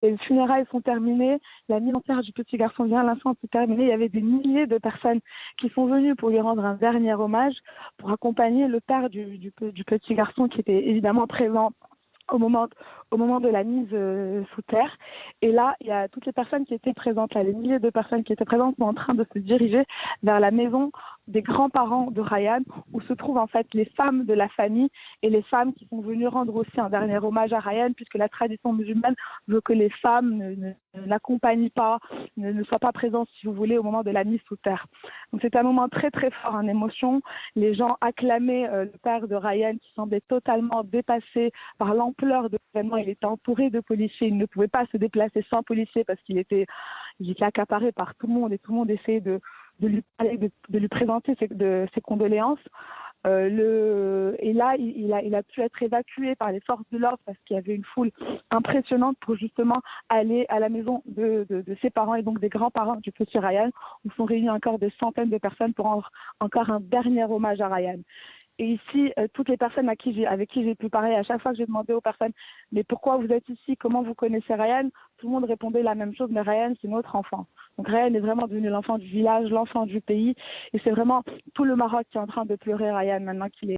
Les funérailles sont terminées, la mise en terre du petit garçon vient à l'instant de se terminer. Il y avait des milliers de personnes qui sont venues pour lui rendre un dernier hommage, pour accompagner le père du petit garçon qui était évidemment présent au moment, au moment de la mise sous terre. Et là, il y a toutes les personnes qui étaient présentes, là, les milliers de personnes qui étaient présentes sont en train de se diriger vers la maison des grands-parents de Ryan, où se trouvent en fait les femmes de la famille et les femmes qui sont venues rendre aussi un dernier hommage à Ryan, puisque la tradition musulmane veut que les femmes n'accompagnent pas, ne soient pas présentes, si vous voulez, au moment de la mise sous terre. Donc c'est un moment très très fort en émotion. Les gens acclamaient le père de Ryan qui semblait totalement dépassé par l'ampleur de l'événement. Il était entouré de policiers, il ne pouvait pas se déplacer sans policiers parce qu'il était accaparé par tout le monde et tout le monde essayait de lui parler, de lui présenter ses condoléances. Et là, il a pu être évacué par les forces de l'ordre parce qu'il y avait une foule impressionnante pour justement aller à la maison de ses parents et donc des grands-parents du petit Ryan, où sont réunis encore des centaines de personnes pour rendre encore un dernier hommage à Ryan. Et ici, toutes les personnes avec qui j'ai pu parler, à chaque fois que j'ai demandé aux personnes « Mais pourquoi vous êtes ici? Comment vous connaissez Ryan ?» Tout le monde répondait la même chose « Mais Ryan, c'est notre enfant. » Donc Ryan est vraiment devenu l'enfant du village, l'enfant du pays. Et c'est vraiment tout le Maroc qui est en train de pleurer Ryan maintenant qu'il est